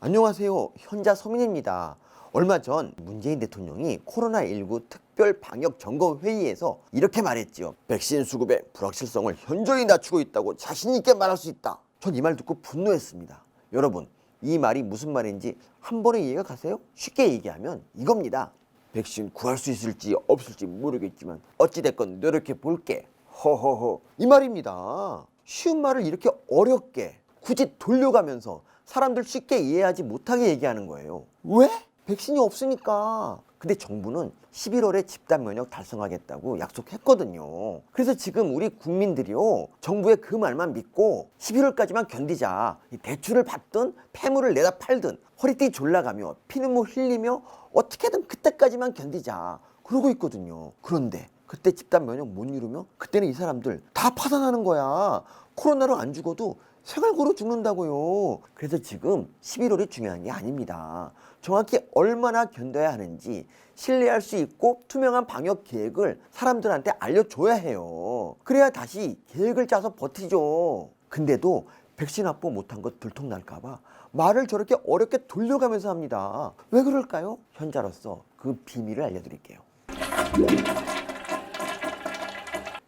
안녕하세요. 현자 서민입니다. 얼마 전 문재인 대통령이 코로나19 특별 방역 점검 회의에서 이렇게 말했지요. 백신 수급의 불확실성을 현저히 낮추고 있다고 자신 있게 말할 수 있다. 전 이 말 듣고 분노했습니다. 여러분, 이 말이 무슨 말인지 한 번에 이해가 가세요? 쉽게 얘기하면 이겁니다. 백신 구할 수 있을지 없을지 모르겠지만 어찌됐건 노력해 볼게. 허허허, 이 말입니다. 쉬운 말을 이렇게 어렵게 굳이 돌려가면서 사람들 쉽게 이해하지 못하게 얘기하는 거예요. 왜? 백신이 없으니까. 근데 정부는 11월에 집단 면역 달성하겠다고 약속했거든요. 그래서 지금 우리 국민들이요, 정부의 그 말만 믿고 11월까지만 견디자. 대출을 받든 폐물을 내다 팔든 허리띠 졸라가며 피눈물 흘리며 어떻게든 그때까지만 견디자 그러고 있거든요. 그런데 그때 집단 면역 못 이루면 그때는 이 사람들 다 파산하는 거야. 코로나로 안 죽어도 생활고로 죽는다고요. 그래서 지금 11월이 중요한 게 아닙니다. 정확히 얼마나 견뎌야 하는지 신뢰할 수 있고 투명한 방역 계획을 사람들한테 알려줘야 해요. 그래야 다시 계획을 짜서 버티죠. 근데도 백신 확보 못한 것 들통날까봐 말을 저렇게 어렵게 돌려가면서 합니다. 왜 그럴까요? 현자로서 그 비밀을 알려드릴게요.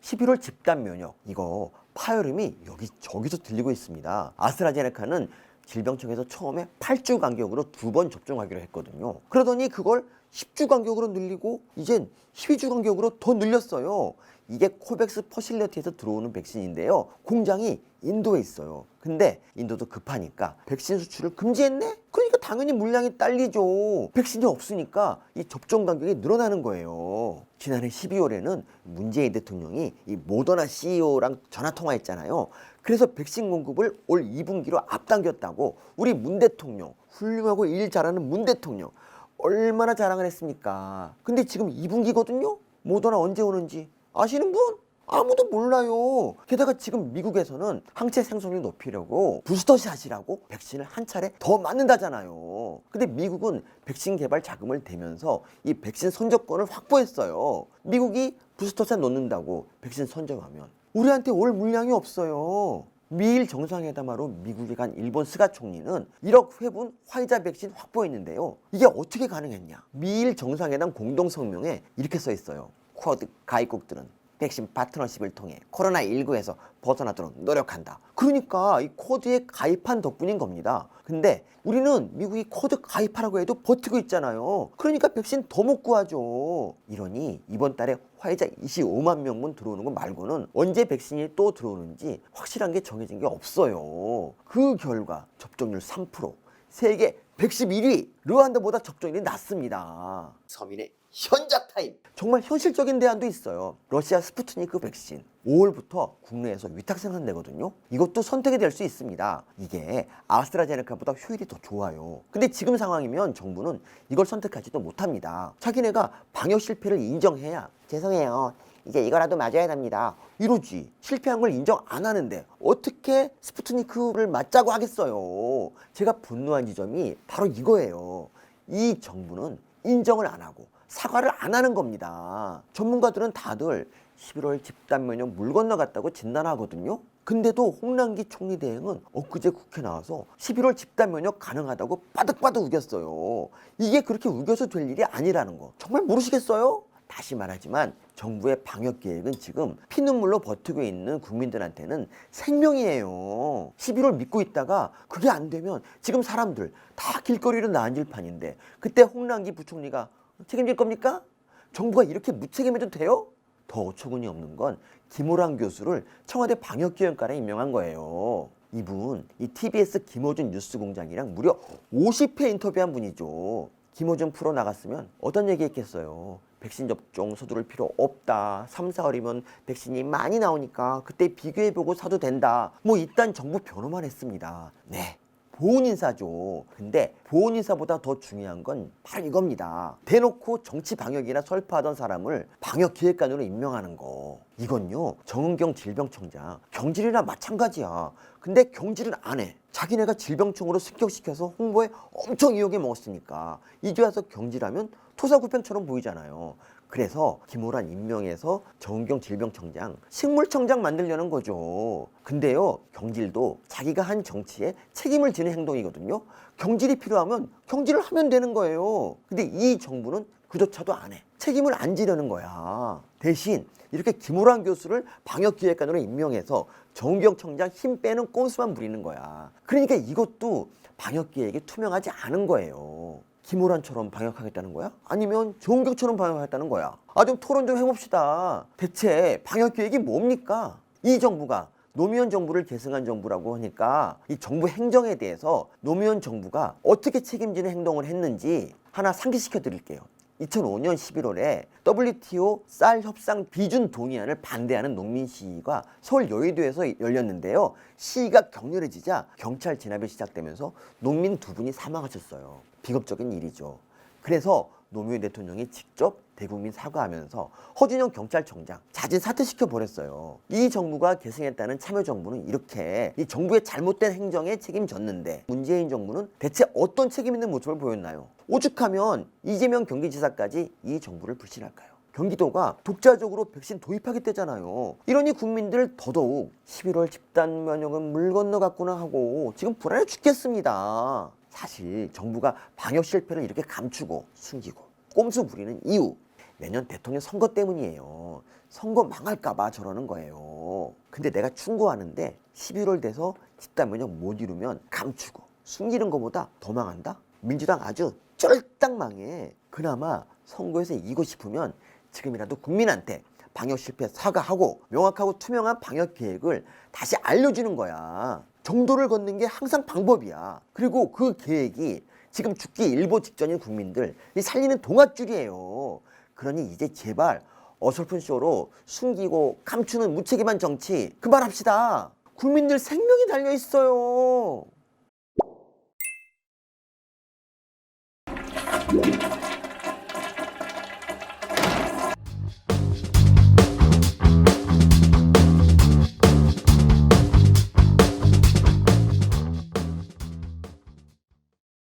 11월 집단 면역, 이거 파열음이 여기저기서 들리고 있습니다. 아스트라제네카는 질병청에서 처음에 8주 간격으로 2번 접종하기로 했거든요. 그러더니 그걸 10주 간격으로 늘리고 이젠 12주 간격으로 더 늘렸어요. 이게 코백스 퍼실리티에서 들어오는 백신인데요. 공장이 인도에 있어요. 근데 인도도 급하니까 백신 수출을 금지했네? 그러니까 당연히 물량이 딸리죠. 백신이 없으니까 이 접종 간격이 늘어나는 거예요. 지난해 12월에는 문재인 대통령이 이 모더나 CEO랑 전화 통화했잖아요. 그래서 백신 공급을 올 2분기로 앞당겼다고 우리 문 대통령, 훌륭하고 일 잘하는 문 대통령 얼마나 자랑을 했습니까? 근데 지금 2분기거든요? 모더나 언제 오는지 아시는 분? 아무도 몰라요. 게다가 지금 미국에서는 항체 생성률 높이려고 부스터샷이라고 백신을 한 차례 더 맞는다잖아요. 근데 미국은 백신 개발 자금을 대면서 이 백신 선적권을 확보했어요. 미국이 부스터샷 놓는다고 백신 선정하면 우리한테 올 물량이 없어요. 미일 정상회담하러 미국에 간 일본 스가 총리는 1억 회분 화이자 백신 확보했는데요. 이게 어떻게 가능했냐? 미일 정상회담 공동 성명에 이렇게 써 있어요. 쿼드 가입국들은 백신 파트너십을 통해 코로나19에서 벗어나도록 노력한다. 그러니까 이 쿼드에 가입한 덕분인 겁니다. 근데 우리는 미국이 쿼드 가입하라고 해도 버티고 있잖아요. 그러니까 백신 더 못 구하죠. 이러니 이번 달에 화이자 25만 명분 들어오는 거 말고는 언제 백신이 또 들어오는지 확실한 게 정해진 게 없어요. 그 결과 접종률 3%, 세계 111위, 르완다보다 접종률이 낮습니다. 서민의 현자 타임. 정말 현실적인 대안도 있어요. 러시아 스푸트니크 백신 5월부터 국내에서 위탁 생산되거든요. 이것도 선택이 될 수 있습니다. 이게 아스트라제네카보다 효율이 더 좋아요. 근데 지금 상황이면 정부는 이걸 선택하지도 못합니다. 자기네가 방역 실패를 인정해야 죄송해요, 이제 이거라도 맞아야 됩니다 이러지. 실패한 걸 인정 안 하는데 어떻게 스푸트니크를 맞자고 하겠어요. 제가 분노한 지점이 바로 이거예요. 이 정부는 인정을 안 하고 사과를 안 하는 겁니다. 전문가들은 다들 11월 집단 면역 물 건너갔다고 진단하거든요. 근데도 홍남기 총리 대행은 엊그제 국회 나와서 11월 집단 면역 가능하다고 바득바득 우겼어요. 이게 그렇게 우겨서 될 일이 아니라는 거 정말 모르시겠어요? 다시 말하지만 정부의 방역 계획은 지금 피눈물로 버티고 있는 국민들한테는 생명이에요. 11월 믿고 있다가 그게 안 되면 지금 사람들 다 길거리로 나앉을 판인데 그때 홍남기 부총리가 책임질 겁니까? 정부가 이렇게 무책임해도 돼요? 더 어처구니 없는 건 김호랑 교수를 청와대 방역기획관에 임명한 거예요. 이분 이 TBS 김호준 뉴스공장이랑 무려 50회 인터뷰한 분이죠. 김호준 프로 나갔으면 어떤 얘기 했겠어요. 백신 접종 서두를 필요 없다. 3, 4월이면 백신이 많이 나오니까 그때 비교해보고 사도 된다. 뭐 이딴 정부 변호만 했습니다. 네, 보훈인사죠. 근데 보훈인사보다 더 중요한 건 바로 이겁니다. 대놓고 정치 방역이나 설파하던 사람을 방역기획관으로 임명하는 거. 이건요, 정은경 질병청장 경질이나 마찬가지야. 근데 경질은 안 해. 자기네가 질병청으로 승격시켜서 홍보에 엄청 이용해 먹었으니까 이제 와서 경질하면 토사구팽처럼 보이잖아요. 그래서 김호란 임명해서 정은경 질병청장, 식물청장 만들려는 거죠. 근데요, 경질도 자기가 한 정치에 책임을 지는 행동이거든요. 경질이 필요하면 경질을 하면 되는 거예요. 근데 이 정부는 그조차도 안 해. 책임을 안 지려는 거야. 대신 이렇게 김호란 교수를 방역기획관으로 임명해서 정은경 청장 힘 빼는 꼼수만 부리는 거야. 그러니까 이것도 방역기획이 투명하지 않은 거예요. 김호란처럼 방역하겠다는 거야? 아니면 정은경처럼 방역하겠다는 거야? 좀 토론 좀 해봅시다. 대체 방역기획이 뭡니까? 이 정부가 노무현 정부를 계승한 정부라고 하니까 이 정부 행정에 대해서 노무현 정부가 어떻게 책임지는 행동을 했는지 하나 상기시켜 드릴게요. 2005년 11월에 WTO 쌀 협상 비준 동의안을 반대하는 농민 시위가 서울 여의도에서 열렸는데요. 시위가 격렬해지자 경찰 진압이 시작되면서 농민 2분이 사망하셨어요. 비극적인 일이죠. 그래서 노무현 대통령이 직접 대국민 사과하면서 허준영 경찰청장 자진 사퇴시켜 버렸어요. 이 정부가 계승했다는 참여정부는 이렇게 이 정부의 잘못된 행정에 책임졌는데 문재인 정부는 대체 어떤 책임 있는 모습을 보였나요? 오죽하면 이재명 경기지사까지 이 정부를 불신할까요? 경기도가 독자적으로 백신 도입하겠다잖아요. 이러니 국민들 더더욱 11월 집단 면역은 물 건너갔구나 하고 지금 불안해 죽겠습니다. 사실 정부가 방역 실패를 이렇게 감추고 숨기고 꼼수 부리는 이유, 내년 대통령 선거 때문이에요. 선거 망할까봐 저러는 거예요. 근데 내가 충고하는데 11월 돼서 집단 면역 못 이루면 감추고 숨기는 것보다 더 망한다? 민주당 아주 쫄딱 망해. 그나마 선거에서 이기고 싶으면 지금이라도 국민한테 방역 실패 사과하고 명확하고 투명한 방역 계획을 다시 알려주는 거야. 정도를 걷는 게 항상 방법이야. 그리고 그 계획이 지금 죽기 일보 직전인 국민들 살리는 동아줄이에요. 그러니 이제 제발 어설픈 쇼로 숨기고 감추는 무책임한 정치 그만합시다. 국민들 생명이 달려 있어요.